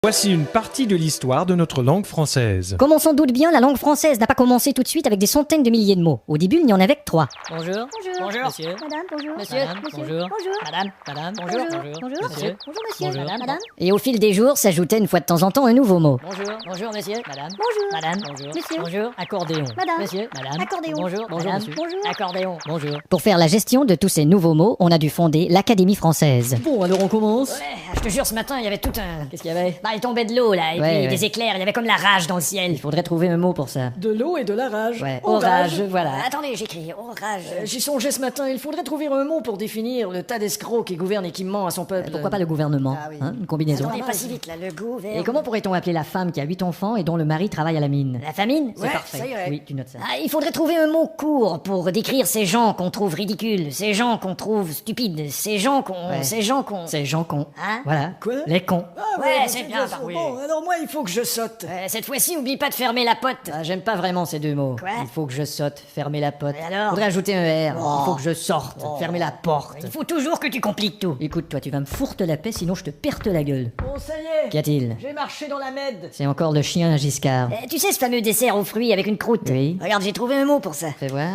Voici une partie de l'histoire de notre langue française. Comme on s'en doute bien, la langue française n'a pas commencé tout de suite avec des centaines de milliers de mots. Au début, il n'y en avait que 3. Bonjour. Bonjour. Bonjour. Monsieur. Madame, bonjour. Monsieur. Madame, Monsieur. bonjour. Bonjour. Madame, madame, bonjour. Bonjour. Bonjour. Monsieur. Monsieur. Bonjour, monsieur. Bonjour. Madame. Et au fil des jours, s'ajoutait une fois de temps en temps un nouveau mot. Bonjour. Bonjour, monsieur. Madame. Bonjour. Madame. Bonjour. Monsieur. Bonjour. Accordéon. Madame. Monsieur. Madame. Accordéon. Bonjour. Bonjour, Madame. monsieur. Bonjour. Accordéon. Bonjour. Pour faire la gestion de tous ces nouveaux mots, on a dû fonder l'Académie française. Bon, alors on commence. Ouais, je te jure, ce matin, il y avait tout un... Qu'est-ce qu'il y avait? Bah, il tombait de l'eau, là, et Ouais, puis ouais. des éclairs, il y avait comme la rage dans le ciel. Il faudrait trouver un mot pour ça. De l'eau et de la rage. Ouais, Orage. orage, voilà. Attendez, j'écris orage. J'y songeais ce matin, il faudrait trouver un mot pour définir le tas d'escrocs qui gouverne et qui ment à son peuple. Pourquoi pas le gouvernement? Ah oui. Hein, une combinaison. Attendez, pas si vite, là, le gouvernement. Et comment pourrait-on appeler la femme qui a 8 enfants et dont le mari travaille à la mine? La famine? C'est Ouais, parfait. ça irait. Oui, tu notes ça. Ah, il faudrait trouver un mot court pour décrire ces gens qu'on trouve ridicules, ces gens qu'on trouve stupides, ces gens qu'on... Ouais. Ces gens qu'on... C'est Jean con. Hein? Voilà. Quoi? Les cons. Ah Ouais, bah, c'est de bien, toute façon, oui. Bon, alors moi, il faut que je saute. Cette fois-ci, oublie pas de fermer la pote. Ah, j'aime pas vraiment ces deux mots. Quoi? Il faut que je saute, fermer la pote. Et alors? Faudrait ajouter un R. Oh. Il faut que je sorte, fermer la porte. Il faut toujours que tu compliques tout. Écoute, toi, tu vas me fourte la paix, sinon je te perte la gueule. Bon, ça y est. Qu'y a-t-il? J'ai marché dans la Med. C'est encore le chien à Giscard. Tu sais ce fameux dessert aux fruits avec une croûte? Oui. Regarde, j'ai trouvé un mot pour ça. Fais voir.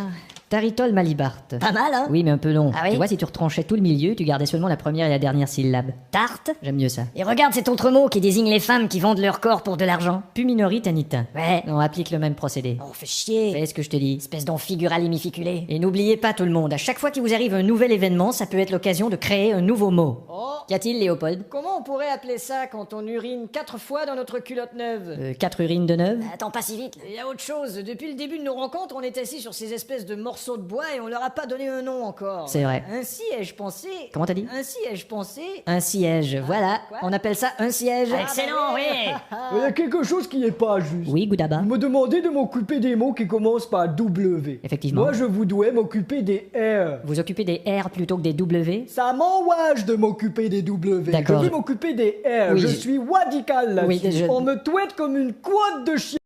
Taritol malibarte. Pas mal, hein? Oui, mais un peu long. Ah oui? Tu vois, si tu retranchais tout le milieu, tu gardais seulement la première et la dernière syllabe. Tarte? J'aime mieux ça. Et regarde cet autre mot qui désigne les femmes qui vendent leur corps pour de l'argent. Puminori tanita. Ouais. On applique le même procédé. On fait chier. Fais ce que je te dis. Espèce d'amphiguralimificulé. Et n'oubliez pas tout le monde, à chaque fois qu'il vous arrive un nouvel événement, ça peut être l'occasion de créer un nouveau mot. Oh, Qu'y a-t-il, Léopold? comment on pourrait appeler ça quand on urine 4 fois dans notre culotte neuve? 4 urines de neuve? Attends pas si vite. Là. Il y a autre chose. Depuis le début de nos rencontres, on est assis sur ces espèces de morceaux de bois et on leur a pas donné un nom encore. C'est vrai. Ainsi ai-je pensé. Comment t'as dit? Ainsi ai-je pensé. Un siège, voilà. quoi? On appelle ça un siège. Excellent, oui. Il y a quelque chose qui est pas juste. Oui, Goudaba. Vous me demandez de m'occuper des mots qui commencent par W. Effectivement. Moi, je vous dois m'occuper des R. Vous occupez des R plutôt que des W? Ça m'enrage de m'occuper des W. D'accord. Je veux m'occuper des R. Oui, je je- suis radical là-dessus. Oui, je- On me touette comme une couette de chien.